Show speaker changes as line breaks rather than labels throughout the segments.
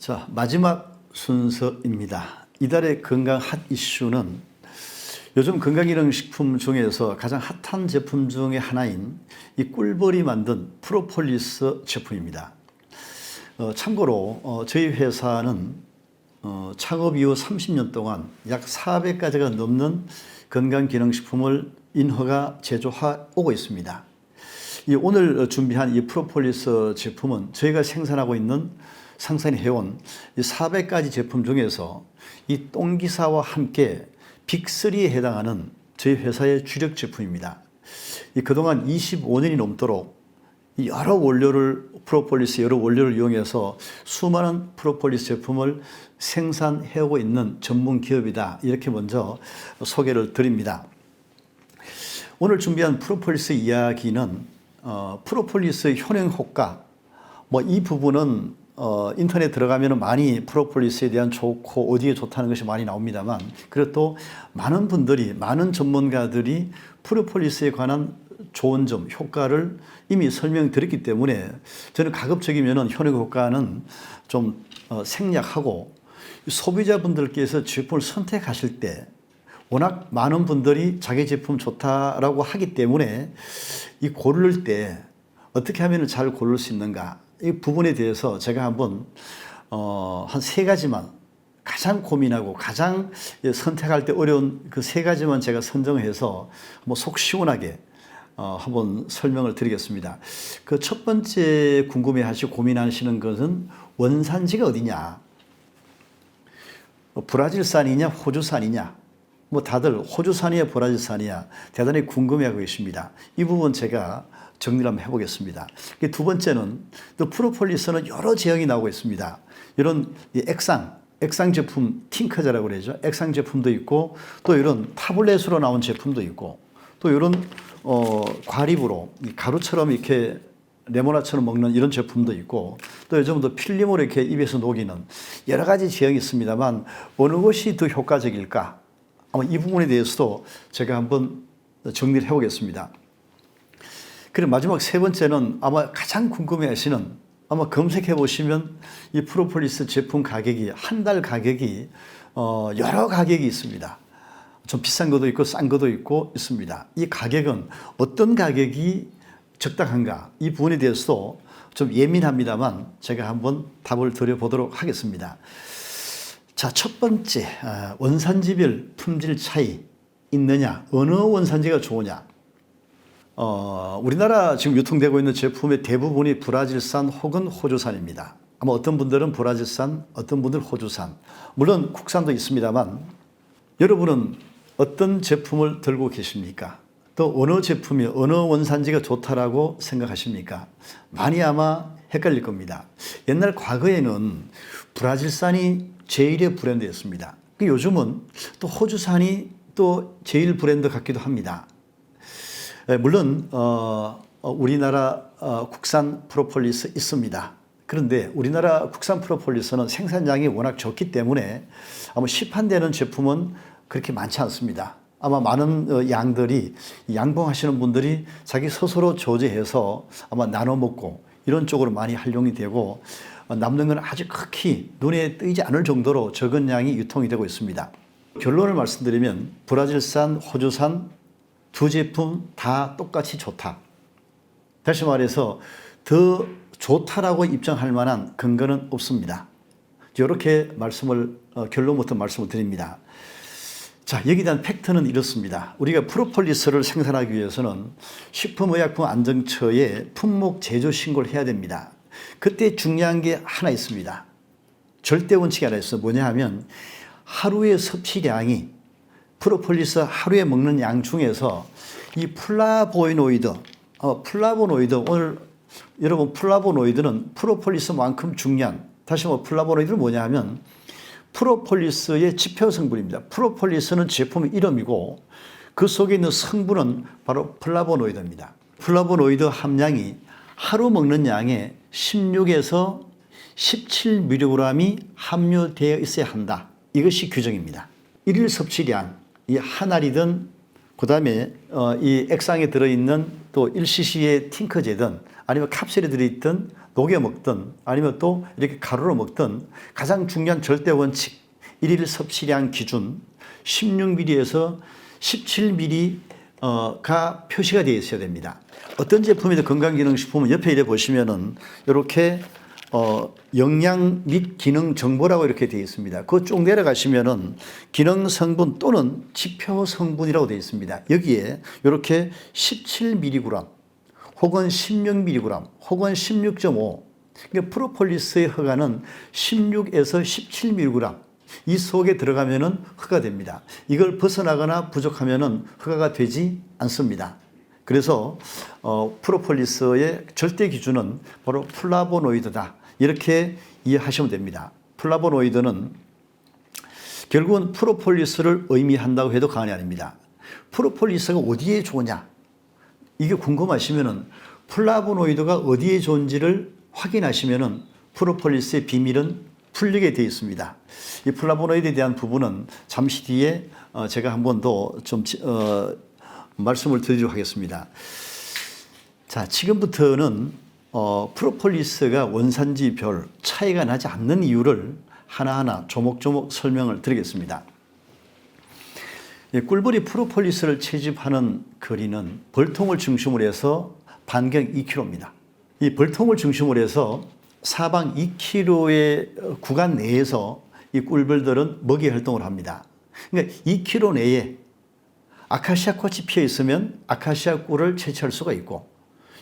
자, 마지막 순서입니다. 이달의 건강 핫 이슈는 요즘 건강기능식품 중에서 가장 핫한 제품 중에 하나인 이 꿀벌이 만든 프로폴리스 제품입니다. 참고로 저희 회사는 창업 이후 30년 동안 약 400가지가 넘는 건강기능식품을 인허가 제조해 오고 있습니다. 오늘 준비한 이 프로폴리스 제품은 저희가 생산해온 이 400가지 제품 중에서 이 똥기사와 함께 빅3에 해당하는 저희 회사의 주력 제품입니다. 그동안 25년이 넘도록 프로폴리스 여러 원료를 이용해서 수많은 프로폴리스 제품을 생산해오고 있는 전문 기업이다. 이렇게 먼저 소개를 드립니다. 오늘 준비한 프로폴리스 이야기는 프로폴리스의 효능 효과, 이 부분은 인터넷 들어가면 많이 프로폴리스에 대한 좋고 어디에 좋다는 것이 많이 나옵니다만, 그리고 또 많은 전문가들이 프로폴리스에 관한 좋은 점, 효과를 이미 설명드렸기 때문에 저는 가급적이면 효능 효과는 좀 생략하고 소비자분들께서 제품을 선택하실 때 워낙 많은 분들이 자기 제품 좋다라고 하기 때문에 이 고를 때 어떻게 하면 잘 고를 수 있는가, 이 부분에 대해서 제가 한번 한 3가지만 가장 고민하고 가장 선택할 때 어려운 그 3가지만 제가 선정해서 속 시원하게 한번 설명을 드리겠습니다. 그 첫 번째 궁금해하시고 고민하시는 것은 원산지가 어디냐, 브라질산이냐 호주산이냐, 다들 호주산이야 브라질산이야 대단히 궁금해하고 계십니다. 이 부분 제가 정리를 한번 해보겠습니다. 두 번째는 또 프로폴리스는 여러 제형이 나오고 있습니다. 이런 액상 제품, 팅커제라고 그러죠. 액상 제품도 있고, 또 이런 타블렛으로 나온 제품도 있고, 또 이런 과립으로 가루처럼 이렇게 레모나처럼 먹는 이런 제품도 있고, 또 요즘은 필름으로 이렇게 입에서 녹이는 여러 가지 제형이 있습니다만 어느 것이 더 효과적일까? 아마 이 부분에 대해서도 제가 한번 정리를 해보겠습니다. 그리고 마지막 3번째는 아마 가장 궁금해하시는, 아마 검색해 보시면 이 프로폴리스 제품 가격이 한 달 가격이 여러 가격이 있습니다. 좀 비싼 것도 있고 싼 것도 있고 있습니다. 이 가격은 어떤 가격이 적당한가, 이 부분에 대해서도 좀 예민합니다만 제가 한번 답을 드려보도록 하겠습니다. 자, 첫 번째, 원산지별 품질 차이 있느냐, 어느 원산지가 좋으냐. 우리나라 지금 유통되고 있는 제품의 대부분이 브라질산 혹은 호주산입니다. 아마 어떤 분들은 브라질산, 어떤 분들은 호주산, 물론 국산도 있습니다만, 여러분은 어떤 제품을 들고 계십니까? 또 어느 제품이 어느 원산지가 좋다라고 생각하십니까? 많이 아마 헷갈릴 겁니다. 옛날 과거에는 브라질산이 제1의 브랜드였습니다. 요즘은 또 호주산이 또 제1 브랜드 같기도 합니다. 물론 우리나라 국산 프로폴리스 있습니다. 그런데 우리나라 국산 프로폴리스는 생산량이 워낙 적기 때문에 아마 시판되는 제품은 그렇게 많지 않습니다. 아마 많은 양들이 양봉하시는 분들이 자기 스스로 조제해서 아마 나눠 먹고 이런 쪽으로 많이 활용이 되고, 남는 건 아주 극히 눈에 띄지 않을 정도로 적은 양이 유통이 되고 있습니다. 결론을 말씀드리면 브라질산, 호주산 두 제품 다 똑같이 좋다. 다시 말해서 더 좋다라고 입증할 만한 근거는 없습니다. 이렇게 결론부터 말씀을 드립니다. 자, 여기에 대한 팩트는 이렇습니다. 우리가 프로폴리스를 생산하기 위해서는 식품의약품안전처에 품목 제조 신고를 해야 됩니다. 그때 중요한 게 하나 있습니다. 절대 원칙이 하나 있어요. 뭐냐 하면 하루의 섭취량이, 프로폴리스 하루에 먹는 양 중에서 이 플라보노이드, 오늘 여러분 플라보노이드는 프로폴리스만큼 중요한, 다시 말해 플라보노이드는 뭐냐 하면 프로폴리스의 지표 성분입니다. 프로폴리스는 제품의 이름이고 그 속에 있는 성분은 바로 플라보노이드입니다. 플라보노이드 함량이 하루 먹는 양의 16에서 17mg이 함유되어 있어야 한다. 이것이 규정입니다. 일일 섭취량, 이 한 알이든 그 다음에 이 액상에 들어있는 또 1cc의 팅커제든 아니면 캡슐에 들어있던 녹여 먹든 아니면 또 이렇게 가루로 먹든 가장 중요한 절대 원칙, 일일 섭취량 기준 16ml에서 17ml가 표시가 되어 있어야 됩니다. 어떤 제품이든 건강기능식품은 옆에 이래 보시면은 이렇게 영양 및 기능 정보라고 이렇게 되어 있습니다. 그 쭉 내려가시면은 기능 성분 또는 지표 성분이라고 되어 있습니다. 여기에 이렇게 17mg 혹은 16mg 혹은 16.5 그러니까 프로폴리스의 허가는 16에서 17mg 이 속에 들어가면은 허가됩니다. 이걸 벗어나거나 부족하면은 허가가 되지 않습니다. 그래서 프로폴리스의 절대 기준은 바로 플라보노이드다. 이렇게 이해하시면 됩니다. 플라보노이드는 결국은 프로폴리스를 의미한다고 해도 과언이 아닙니다. 프로폴리스가 어디에 좋으냐? 이게 궁금하시면은 플라보노이드가 어디에 좋은지를 확인하시면은 프로폴리스의 비밀은 풀리게 되어 있습니다. 이 플라보노이드에 대한 부분은 잠시 뒤에 제가 한 번 더 좀 말씀을 드리도록 하겠습니다. 자, 지금부터는 프로폴리스가 원산지별 차이가 나지 않는 이유를 하나하나 조목조목 설명을 드리겠습니다. 꿀벌이 프로폴리스를 채집하는 거리는 벌통을 중심으로 해서 반경 2km입니다. 이 벌통을 중심으로 해서 사방 2km의 구간 내에서 이 꿀벌들은 먹이 활동을 합니다. 그러니까 2km 내에 아카시아 꽃이 피어 있으면 아카시아 꿀을 채취할 수가 있고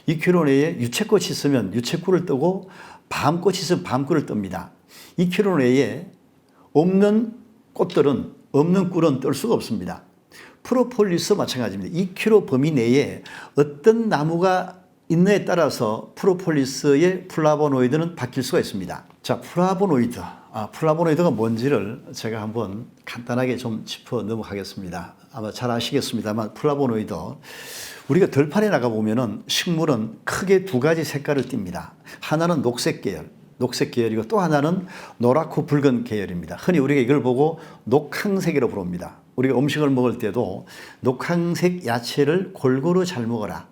2km 내에 유채꽃이 있으면 유채꿀을 뜨고 밤꽃이 있으면 밤꿀을 뜹니다. 2km 내에 없는 꽃들은 없는 꿀은 뜰 수가 없습니다. 프로폴리스 마찬가지입니다. 2km 범위 내에 어떤 나무가 있느냐에 따라서 프로폴리스의 플라보노이드는 바뀔 수가 있습니다. 자, 플라보노이드. 플라보노이드가 뭔지를 제가 한번 간단하게 좀 짚어 넘어가겠습니다. 아마 잘 아시겠습니다만 플라보노이드. 우리가 들판에 나가보면은 식물은 크게 두 가지 색깔을 띱니다. 하나는 녹색 계열, 녹색 계열이고 또 하나는 노랗고 붉은 계열입니다. 흔히 우리가 이걸 보고 녹황색이라고 부릅니다. 우리가 음식을 먹을 때도 녹황색 야채를 골고루 잘 먹어라.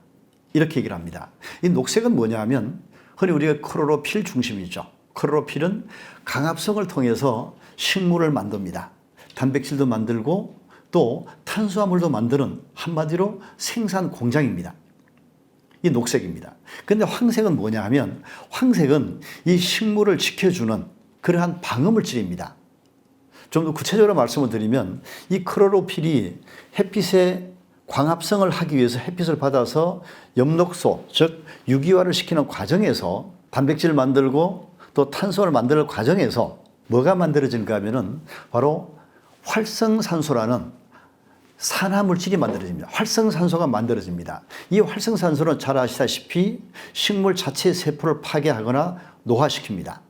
이렇게 얘기를 합니다. 이 녹색은 뭐냐 하면 흔히 우리가 클로로필 중심이죠. 클로로필은 강합성을 통해서 식물을 만듭니다. 단백질도 만들고 또 탄수화물도 만드는 한마디로 생산 공장입니다. 이 녹색입니다. 그런데 황색은 뭐냐 하면 황색은 이 식물을 지켜주는 그러한 방어물질입니다. 좀 더 구체적으로 말씀을 드리면 이 클로로필이 햇빛의 광합성을 하기 위해서 햇빛을 받아서 엽록소, 즉 유기화를 시키는 과정에서 단백질을 만들고 또 탄소를 만드는 과정에서 뭐가 만들어지는가 하면은 바로 활성산소라는 산화물질이 만들어집니다. 활성산소가 만들어집니다. 이 활성산소는 잘 아시다시피 식물 자체의 세포를 파괴하거나 노화시킵니다.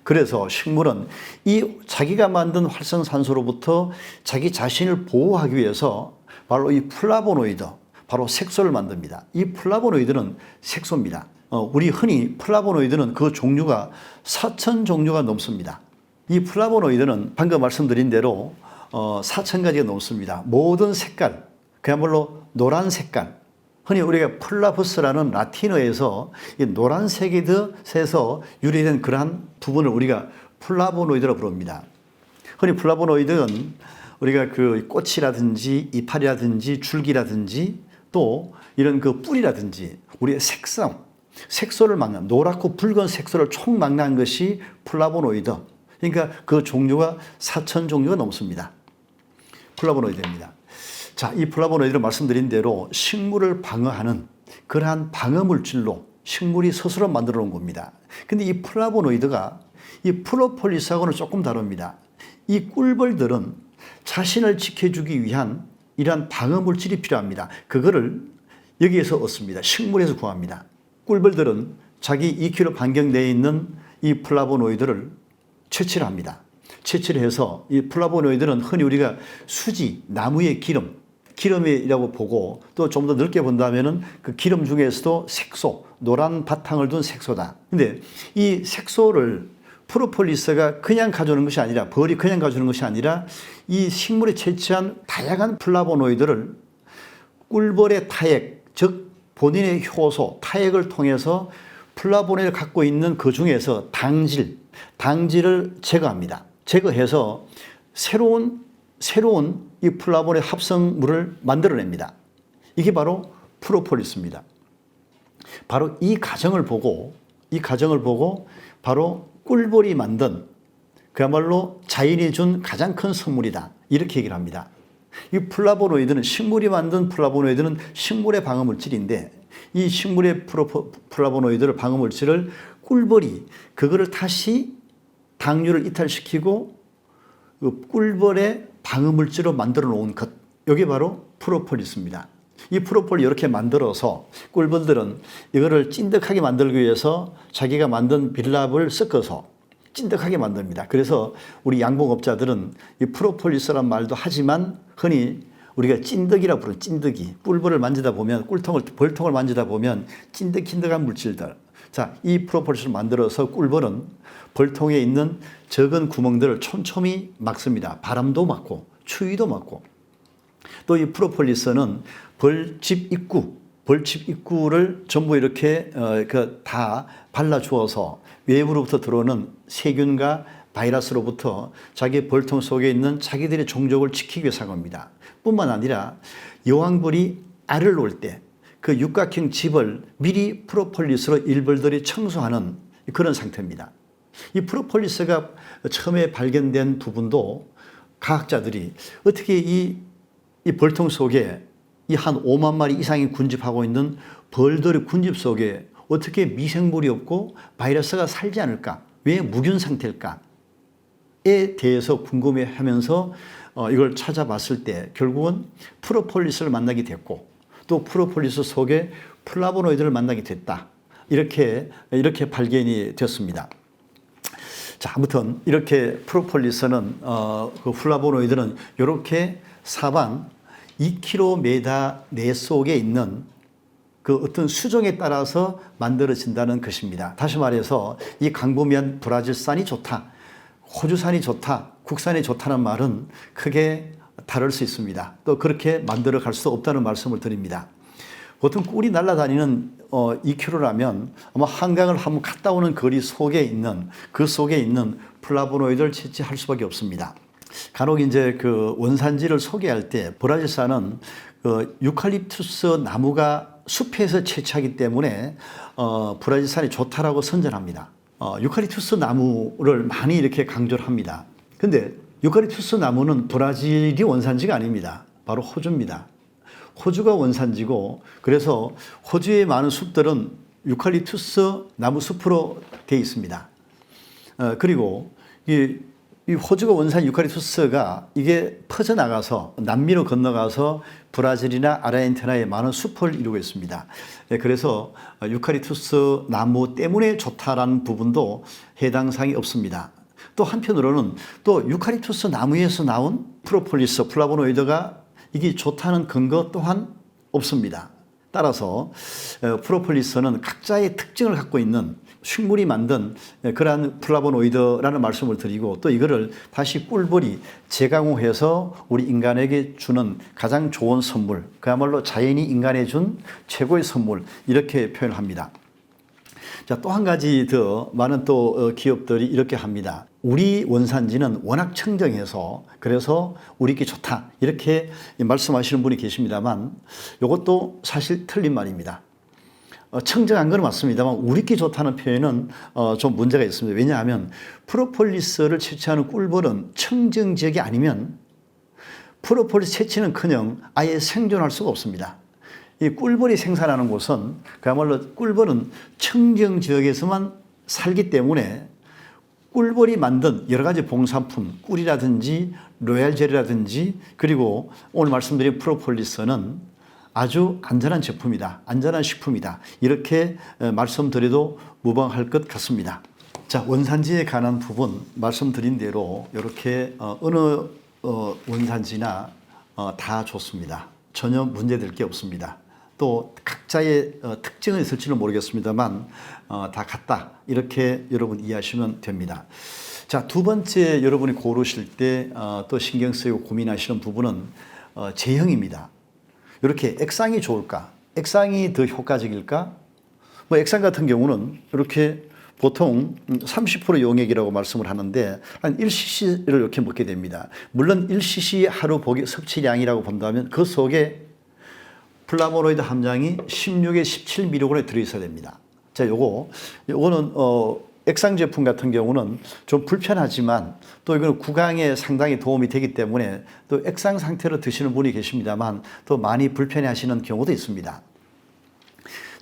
그래서 식물은 이 자기가 만든 활성산소로부터 자기 자신을 보호하기 위해서 바로 이 플라보노이드, 바로 색소를 만듭니다. 이 플라보노이드는 색소입니다. 우리 흔히 플라보노이드는 그 종류가 4,000 종류가 넘습니다. 이 플라보노이드는 방금 말씀드린 대로 4,000가지가 넘습니다. 모든 색깔, 그야말로 노란 색깔, 흔히 우리가 플라부스라는 라틴어에서 이 노란색에서 유래된 그러한 부분을 우리가 플라보노이드라고 부릅니다. 흔히 플라보노이드는 우리가 그 꽃이라든지 이파리라든지 줄기라든지 또 이런 그 뿌리라든지 우리의 색상, 색소를 막는 노랗고 붉은 색소를 총망라한 것이 플라보노이드. 그러니까 그 종류가 4,000 종류가 넘습니다. 플라보노이드입니다. 자, 이 플라보노이드를 말씀드린 대로 식물을 방어하는 그러한 방어물질로 식물이 스스로 만들어 놓은 겁니다. 근데 이 플라보노이드가 이 프로폴리스하고는 조금 다릅니다. 이 꿀벌들은 자신을 지켜주기 위한 이러한 방어물질이 필요합니다. 그거를 여기에서 얻습니다. 식물에서 구합니다. 꿀벌들은 자기 2km 반경 내에 있는 이 플라보노이드를 채취를 합니다. 채취를 해서 이 플라보노이드는 흔히 우리가 수지, 나무의 기름이라고 보고 또 좀 더 넓게 본다면은 그 기름 중에서도 색소, 노란 바탕을 둔 색소다. 근데 이 색소를 프로폴리스가 그냥 가져오는 것이 아니라 벌이 그냥 가져오는 것이 아니라 이 식물에 채취한 다양한 플라보노이드를 꿀벌의 타액, 즉 본인의 효소, 타액을 통해서 플라보노이드를 갖고 있는 그 중에서 당질을 제거합니다. 제거해서 새로운 이 플라보노이드 합성물을 만들어냅니다. 이게 바로 프로폴리스입니다. 바로 이 과정을 보고 바로 꿀벌이 만든 그야말로 자연이 준 가장 큰 선물이다. 이렇게 얘기를 합니다. 이 플라보노이드는 식물이 만든 플라보노이드는 식물의 방어물질인데 이 식물의 플라보노이드를 방어물질을 꿀벌이 그거를 다시 당류를 이탈시키고 그 꿀벌의 방어물질로 만들어 놓은 것. 이게 바로 프로폴리스입니다. 이 프로폴을 이렇게 만들어서 꿀벌들은 이거를 찐득하게 만들기 위해서 자기가 만든 빌랍을 섞어서 찐득하게 만듭니다. 그래서 우리 양봉업자들은 이 프로폴리스란 말도 하지만 흔히 우리가 찐득이라고 부르는 찐득이 꿀벌을 만지다 보면 벌통을 만지다 보면 찐득찐득한 물질들. 자, 이 프로폴리스를 만들어서 꿀벌은 벌통에 있는 적은 구멍들을 촘촘히 막습니다. 바람도 막고 추위도 막고 또 이 프로폴리스는 벌집 입구를 전부 이렇게 다 발라주어서 외부로부터 들어오는 세균과 바이러스로부터 자기 벌통 속에 있는 자기들의 종족을 지키기 위해서 한 겁니다. 뿐만 아니라 여왕벌이 알을 놓을 때 그 육각형 집을 미리 프로폴리스로 일벌들이 청소하는 그런 상태입니다. 이 프로폴리스가 처음에 발견된 부분도 과학자들이 어떻게 이 벌통 속에 이 한 5만 마리 이상이 군집하고 있는 벌들의 군집 속에 어떻게 미생물이 없고 바이러스가 살지 않을까? 왜 무균 상태일까? 에 대해서 궁금해하면서 이걸 찾아봤을 때 결국은 프로폴리스를 만나게 됐고 또 프로폴리스 속에 플라보노이드를 만나게 됐다. 이렇게 발견이 됐습니다. 자, 아무튼 이렇게 프로폴리스는 그 플라보노이드는 이렇게 사방 2km 내 속에 있는 그 어떤 수종에 따라서 만들어진다는 것입니다. 다시 말해서 이 광범위한 브라질산이 좋다, 호주산이 좋다, 국산이 좋다는 말은 크게 다를 수 있습니다. 또 그렇게 만들어 갈 수 없다는 말씀을 드립니다. 보통 꿀이 날아다니는 2km라면 아마 한강을 한번 갔다 오는 거리 속에 있는 플라보노이드를 채취할 수밖에 없습니다. 간혹 이제 그 원산지를 소개할 때 브라질산은 그 유칼립투스 나무가 숲에서 채취하기 때문에 브라질산이 좋다라고 선전합니다. 유칼립투스 나무를 많이 이렇게 강조를 합니다. 근데 유칼립투스 나무는 브라질이 원산지가 아닙니다. 바로 호주입니다. 호주가 원산지고 그래서 호주의 많은 숲들은 유칼립투스 나무 숲으로 되어 있습니다. 그리고 이 호주가 원산 유칼립투스가 이게 퍼져나가서 남미로 건너가서 브라질이나 아르헨티나에 많은 숲을 이루고 있습니다. 그래서 유칼립투스 나무 때문에 좋다라는 부분도 해당 사항이 없습니다. 또 한편으로는 또 유칼립투스 나무에서 나온 프로폴리스, 플라보노이드가 이게 좋다는 근거 또한 없습니다. 따라서 프로폴리스는 각자의 특징을 갖고 있는 식물이 만든 그러한 플라보노이드라는 말씀을 드리고 또 이거를 다시 꿀벌이 재강호해서 우리 인간에게 주는 가장 좋은 선물, 그야말로 자연이 인간에 준 최고의 선물 이렇게 표현을 합니다. 자, 또 한 가지 더 많은 또 기업들이 이렇게 합니다. 우리 원산지는 워낙 청정해서 그래서 우리께 좋다 이렇게 말씀하시는 분이 계십니다만 이것도 사실 틀린 말입니다. 청정한 건 맞습니다만 우리께 좋다는 표현은 좀 문제가 있습니다. 왜냐하면 프로폴리스를 채취하는 꿀벌은 청정 지역이 아니면 프로폴리스 채취는커녕 아예 생존할 수가 없습니다. 이 꿀벌이 생산하는 곳은 그야말로 꿀벌은 청정 지역에서만 살기 때문에 꿀벌이 만든 여러 가지 봉산품, 꿀이라든지 로얄젤이라든지 그리고 오늘 말씀드린 프로폴리스는 아주 안전한 제품이다. 안전한 식품이다. 이렇게 말씀드려도 무방할 것 같습니다. 자, 원산지에 관한 부분 말씀드린 대로 이렇게 어느 원산지나 다 좋습니다. 전혀 문제될 게 없습니다. 또 각자의 특징은 있을지는 모르겠습니다만 다 같다. 이렇게 여러분 이해하시면 됩니다. 자, 두 번째 여러분이 고르실 때 또 신경 쓰이고 고민하시는 부분은 제형입니다. 이렇게 액상이 좋을까? 액상이 더 효과적일까? 뭐 액상 같은 경우는 이렇게 보통 30% 용액이라고 말씀을 하는데 한 1cc를 이렇게 먹게 됩니다. 물론 1cc 하루 섭취량이라고 본다면 그 속에 플라보노이드 함량이 16에 17mg 들어있어야 됩니다. 자, 요거는 액상 제품 같은 경우는 좀 불편하지만 또 이거는 구강에 상당히 도움이 되기 때문에 또 액상 상태로 드시는 분이 계십니다만 또 많이 불편해 하시는 경우도 있습니다.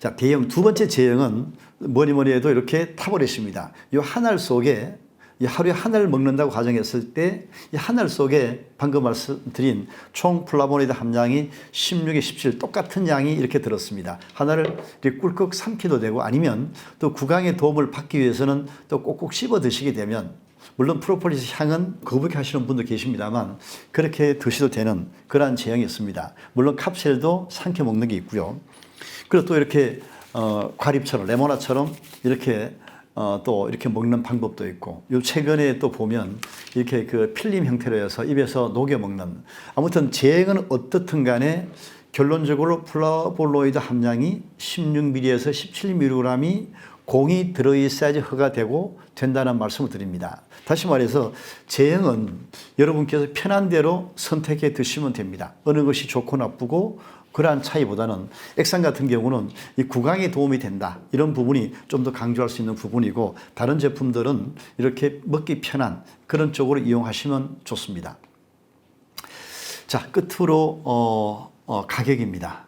자, 두 번째 제형은 뭐니 해도 이렇게 타블렛입니다. 이 한 알 속에 하루에 한 알 먹는다고 가정했을 때 이 한 알 속에 방금 말씀드린 총 플라보노이드 함량이 16에 17 똑같은 양이 이렇게 들었습니다. 하나를 이렇게 꿀꺽 삼키도 되고 아니면 또 구강에 도움을 받기 위해서는 또 꼭꼭 씹어 드시게 되면 물론 프로폴리스 향은 거북해 하시는 분도 계십니다만 그렇게 드셔도 되는 그러한 제형이 있습니다. 물론 캅셀도 삼켜 먹는 게 있고요. 그리고 또 이렇게 과립처럼 레모나처럼 이렇게 또 이렇게 먹는 방법도 있고 요 최근에 또 보면 이렇게 그 필름 형태로 해서 입에서 녹여 먹는 아무튼 제형은 어떻든 간에 결론적으로 플라보노이드 함량이 16mg에서 17mg이 공이 들어있어야지 허가되고 된다는 말씀을 드립니다. 다시 말해서 제형은 여러분께서 편한 대로 선택해 드시면 됩니다. 어느 것이 좋고 나쁘고 그러한 차이보다는 액상 같은 경우는 이 구강에 도움이 된다. 이런 부분이 좀 더 강조할 수 있는 부분이고 다른 제품들은 이렇게 먹기 편한 그런 쪽으로 이용하시면 좋습니다. 자, 끝으로 가격입니다.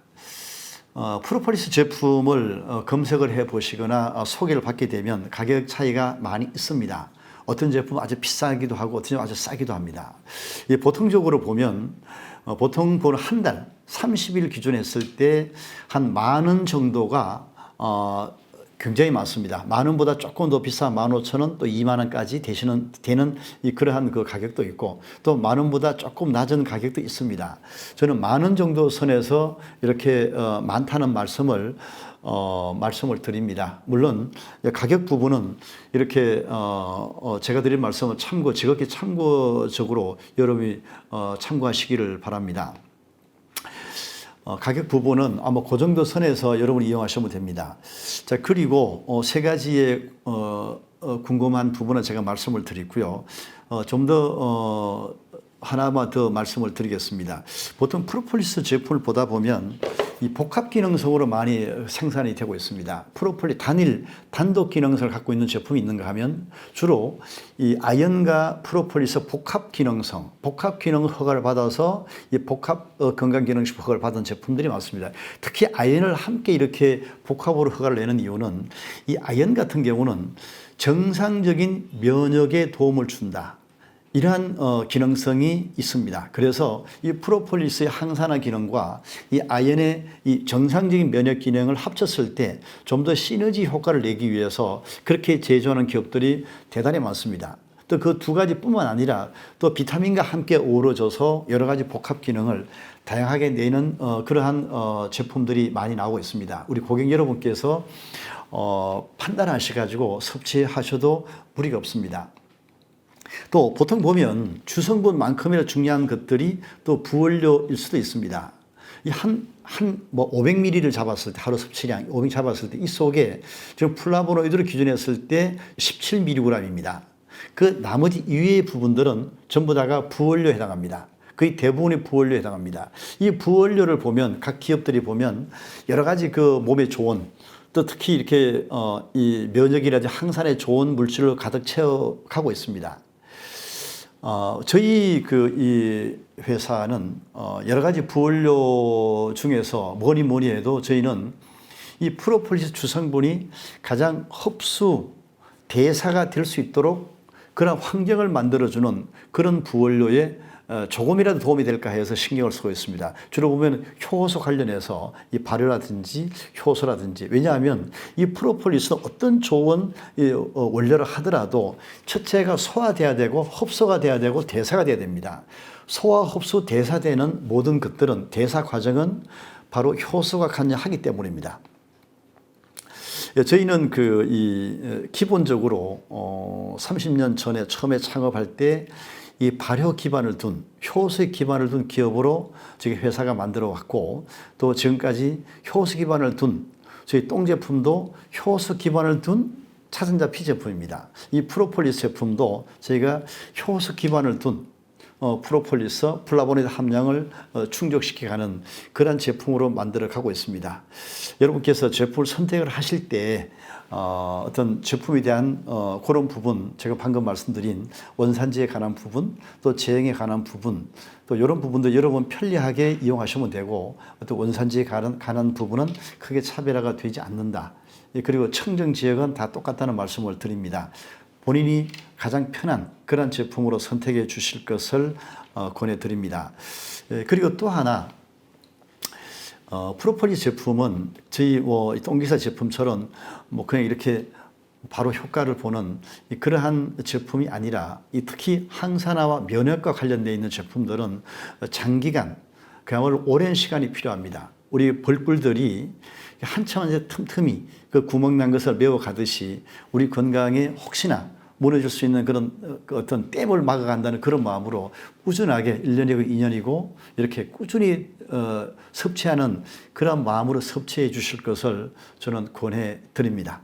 프로폴리스 제품을 검색을 해 보시거나 소개를 받게 되면 가격 차이가 많이 있습니다. 어떤 제품은 아주 비싸기도 하고 어떤 제품은 아주 싸기도 합니다. 보통적으로 보면 보통 한 달 30일 기준 했을 때 한 10,000원 정도가 굉장히 많습니다. 10,000원보다 조금 더 비싼 15,000원 또 20,000원까지 되는 그러한 그 가격도 있고 또 10,000원보다 조금 낮은 가격도 있습니다. 저는 10,000원 정도 선에서 이렇게 많다는 말씀을 드립니다. 물론 가격 부분은 이렇게 제가 드린 말씀은 지극히 참고적으로 여러분이 참고하시기를 바랍니다. 가격 부분은 아마 그 정도 선에서 여러분이 이용하시면 됩니다. 자, 그리고 세 가지의 궁금한 부분은 제가 말씀을 드리고요. 좀 더 하나만 더 말씀을 드리겠습니다. 보통 프로폴리스 제품을 보다 보면 이 복합 기능성으로 많이 생산이 되고 있습니다. 단독 기능성을 갖고 있는 제품이 있는가 하면 주로 이 아연과 프로폴리스 복합 기능 허가를 받아서 이 복합 건강기능식 허가를 받은 제품들이 많습니다. 특히 아연을 함께 이렇게 복합으로 허가를 내는 이유는 이 아연 같은 경우는 정상적인 면역에 도움을 준다. 이러한 기능성이 있습니다. 그래서 이 프로폴리스의 항산화 기능과 이 아연의 이 정상적인 면역 기능을 합쳤을 때 좀 더 시너지 효과를 내기 위해서 그렇게 제조하는 기업들이 대단히 많습니다. 또 그 두 가지뿐만 아니라 또 비타민과 함께 어우러져서 여러 가지 복합 기능을 다양하게 내는 그러한 제품들이 많이 나오고 있습니다. 우리 고객 여러분께서 판단하셔가지고 섭취하셔도 무리가 없습니다. 또 보통 보면 주성분만큼이나 중요한 것들이 또 부원료일 수도 있습니다. 이 500ml를 잡았을 때 하루 섭취량 500 잡았을 때 이 속에 지금 플라보노이드를 기준했을 때 17mg입니다. 그 나머지 이외의 부분들은 전부 다가 부원료에 해당합니다. 거의 대부분이 부원료에 해당합니다. 이 부원료를 보면 각 기업들이 보면 여러 가지 그 몸에 좋은 또 특히 이렇게 이 면역이라든지 항산에 좋은 물질을 가득 채워가고 있습니다. 저희 이 회사는 여러 가지 부원료 중에서 뭐니 해도 저희는 이 프로폴리스 주성분이 가장 흡수, 대사가 될 수 있도록 그런 환경을 만들어주는 그런 부원료에 조금이라도 도움이 될까 해서 신경을 쓰고 있습니다. 주로 보면 효소 관련해서 이 발효라든지 효소라든지 왜냐하면 이 프로폴리스는 어떤 좋은 원료를 하더라도 첫째가 소화돼야 되고 흡수가 돼야 되고 대사가 돼야 됩니다. 소화, 흡수, 대사되는 모든 것들은 대사 과정은 바로 효소가 관여하기 때문입니다. 저희는 기본적으로 30년 전에 처음에 창업할 때 이 발효 기반을 둔 효소에 기반을 둔 기업으로 저희 회사가 만들어 왔고 또 지금까지 효소 기반을 둔 저희 똥 제품도 효소 기반을 둔 차전자 피 제품입니다. 이 프로폴리스 제품도 저희가 효소 기반을 둔 프로폴리스 플라보노이드 함량을 충족시켜가는 그런 제품으로 만들어 가고 있습니다. 여러분께서 제품을 선택을 하실 때 어떤 제품에 대한 그런 부분, 제가 방금 말씀드린 원산지에 관한 부분, 또 제형에 관한 부분, 또 이런 부분도 여러분 편리하게 이용하시면 되고, 또 원산지에 관한 부분은 크게 차별화가 되지 않는다. 그리고 청정 지역은 다 똑같다는 말씀을 드립니다. 본인이 가장 편한 그런 제품으로 선택해 주실 것을 권해드립니다. 그리고 또 하나, 프로폴리 제품은 저희 똥기사 제품처럼 그냥 이렇게 바로 효과를 보는 그러한 제품이 아니라, 특히 항산화와 면역과 관련되어 있는 제품들은 장기간, 그야말로 오랜 시간이 필요합니다. 우리 벌꿀들이 한참 이제 틈틈이 그 구멍 난 것을 메워가듯이 우리 건강에 혹시나 무너질 수 있는 그런 어떤 댐을 막아간다는 그런 마음으로 꾸준하게 1년이고 2년이고 이렇게 꾸준히 섭취하는 그런 마음으로 섭취해 주실 것을 저는 권해 드립니다.